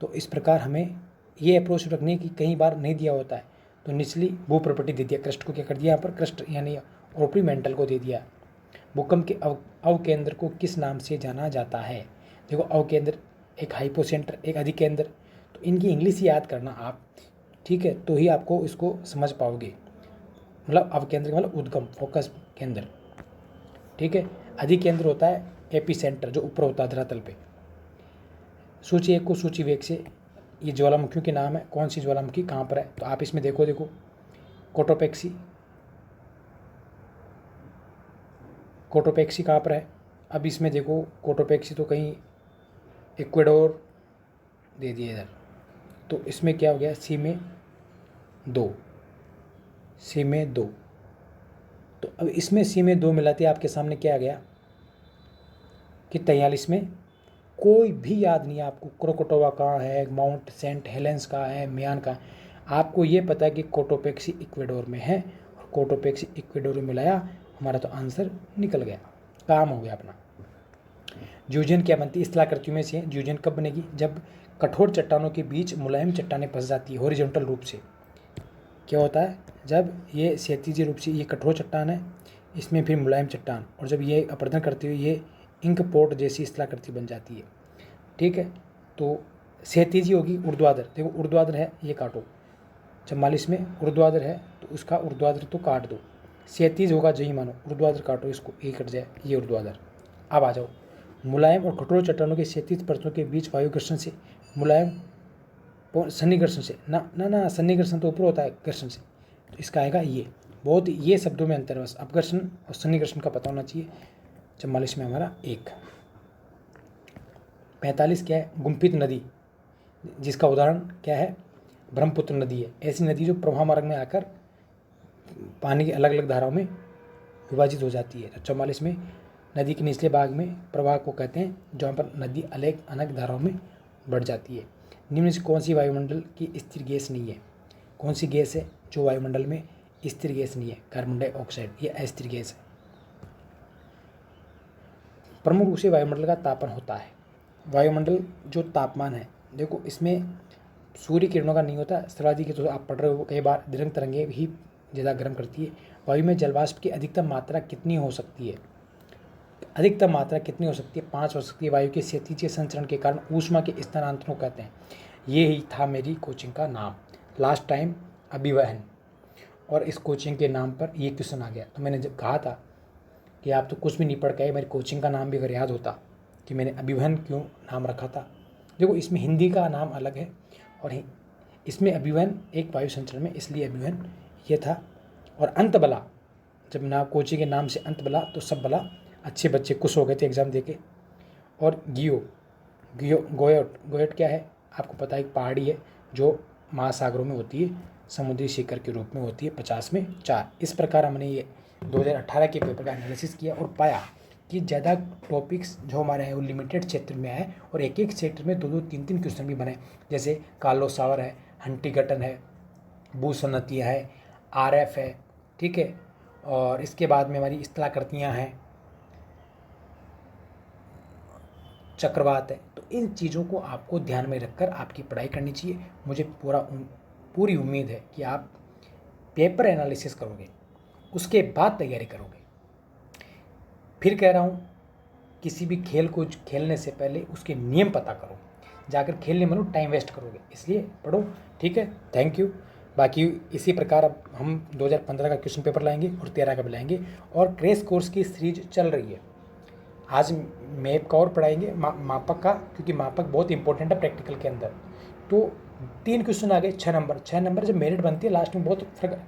तो इस प्रकार हमें ये अप्रोच रखने की कई बार नहीं दिया होता है, तो निचली भू प्रॉपर्टी दे दिया, क्रस्ट को क्या कर दिया यहाँ पर, क्रस्ट यानी ऊपरी मेंटल को दे दिया। भूकंप के अवकेंद्र को किस नाम से जाना जाता है? देखो अवकेंद्र, एक हाइपोसेंटर, एक अधिकेंद्र, तो इनकी इंग्लिश याद करना आप, ठीक है, तो ही आपको इसको समझ पाओगे। मतलब अवकेंद्र मतलब उद्गम, फोकस केंद्र। ठीक है, अधिकेंद्र होता है एपी सेंटर, जो ऊपर होता है धरातल पे। सूची 1 को सूची वेग से, ये ज्वालामुखियों के नाम है, कौन सी ज्वालामुखी कहाँ पर है? तो आप इसमें देखो कोटोपेक्सी, कोटोपेक्सी कहाँ पर है? अब इसमें देखो कोटोपेक्सी तो कहीं इक्वेडोर दे दिया इधर, तो इसमें क्या हो गया? सी में 2, सी में 2। तो अब इसमें सी में 2 मिलाते आपके सामने क्या आ गया कि 43 में कोई भी याद नहीं है आपको। क्रोकोटोवा कहाँ है, माउंट सेंट हेलेंस कहाँ है, मियान कहाँ है, आपको ये पता है कि कोटोपेक्सी इक्वेडोर में है, और कोटोपेक्सी इक्वेडोर में मिलाया, हमारा तो आंसर निकल गया, काम हो गया अपना। ज्यूजन क्या बनती है? इस कलाकृतियों में से ज्यूजन कब बनेगी? जब कठोर चट्टानों के बीच मुलायम चट्टानें फंस जाती है हॉरिजॉन्टल रूप से। क्या होता है? जब ये क्षैतिज रूप से, ये कठोर चट्टान है, इसमें फिर मुलायम चट्टान, और जब ये अपर्दन करती हुई ये इंक पोर्ट जैसी स्थलाकृति बन जाती है। ठीक है, तो क्षैतिज होगी ऊर्ध्वाधर, देखो ऊर्ध्वाधर है, ये काटो, 44 में ऊर्ध्वाधर है तो उसका ऊर्ध्वाधर तो काट दो। क्षैतिज होगा, जही मानो ऊर्ध्वाधर काटो, इसको ये कट जाए, ये ऊर्ध्वाधर। अब आ जाओ मुलायम और कठोर चट्टानों के क्षैतिज परतों के बीच वायु घर्षण से मुलायम सन्नी घर्षण से ना सन्नी घर्षण तो ऊपर होता है घर्षण से, तो इसका आएगा ये। बहुत ये शब्दों में अंतर है बस, अपघर्षण और सन्नी घर्षण का पता होना चाहिए। 44 में हमारा 1। 45 क्या है, गुम्फित नदी, जिसका उदाहरण क्या है, ब्रह्मपुत्र नदी है। ऐसी नदी जो प्रवाह मार्ग में आकर पानी की अलग अलग धाराओं में विभाजित हो जाती है। 44 में नदी के निचले भाग में प्रवाह को कहते हैं, जहाँ पर नदी अलग अनेक धाराओं में बढ़ जाती है। निम्न से कौन सी वायुमंडल की स्थिर गैस नहीं है? कौन सी गैस है जो वायुमंडल में स्थिर गैस नहीं है? कार्बन डाइऑक्साइड, ये अस्थिर गैस है। प्रमुख रूप से वायुमंडल का तापमान होता है। वायुमंडल जो तापमान है, देखो इसमें सूर्य किरणों का नहीं होता, सर्वाधिक के, तो आप पढ़ रहे हो कई बार, दीर्घ तरंगें ही ज़्यादा गर्म करती है। वायु में जलवाष्प की अधिकतम मात्रा कितनी हो सकती है? अधिकतम मात्रा कितनी हो सकती है? 5 हो सकती है। वायु के क्षैतिज संचरण के कारण ऊष्मा के स्थानांतरण कहते हैं। ये ही था मेरी कोचिंग का नाम लास्ट टाइम, अभिवहन। और इस कोचिंग के नाम पर ये क्वेश्चन आ गया। तो मैंने जब कहा था कि आप तो कुछ भी नहीं पढ़ के, मेरी कोचिंग का नाम भी अगर याद होता कि मैंने अभिवहन क्यों नाम रखा था। देखो इसमें हिंदी का नाम अलग है और इसमें अभिवहन एक वायु संचरण में, इसलिए अभिवहन ये था। और अंत बला, जब ना कोचिंग के नाम से अंत बला, तो सब बला अच्छे बच्चे खुश हो गए थे एग्ज़ाम देके। और गोयट क्या है आपको पता है, एक पहाड़ी है जो महासागरों में होती है, समुद्री शिखर के रूप में होती है। 50 में 4। इस प्रकार हमने ये 2018 के पेपर का एनालिसिस किया और पाया कि ज़्यादा टॉपिक्स जो हमारे हैं वो लिमिटेड क्षेत्र में आए और एक एक क्षेत्र में 2-2, 3-3 क्वेश्चन भी बने, जैसे कार्लो सावर है, हंटिंगटन है, भूसन्नतियाँ है, RF है, ठीक है। और इसके बाद में हमारी स्थलाकृतियाँ हैं, चक्रवात है। तो इन चीज़ों को आपको ध्यान में रखकर आपकी पढ़ाई करनी चाहिए। मुझे पूरी उम्मीद है कि आप पेपर एनालिसिस करोगे, उसके बाद तैयारी करोगे। फिर कह रहा हूँ, किसी भी खेल को खेलने से पहले उसके नियम पता करो, जाकर खेलने में टाइम वेस्ट करोगे, इसलिए पढ़ो, ठीक है। Thank you. बाकी इसी प्रकार अब हम 2015 का क्वेश्चन पेपर लाएंगे और 13 का भी लाएंगे। और क्रैश कोर्स की सीरीज चल रही है। आज मैप का और पढ़ाएंगे, मापक का, क्योंकि मापक बहुत इंपॉर्टेंट है प्रैक्टिकल के अंदर। तो 3 क्वेश्चन आ गए, 6 नंबर जब मेरिट बनती है लास्ट में बहुत फर्क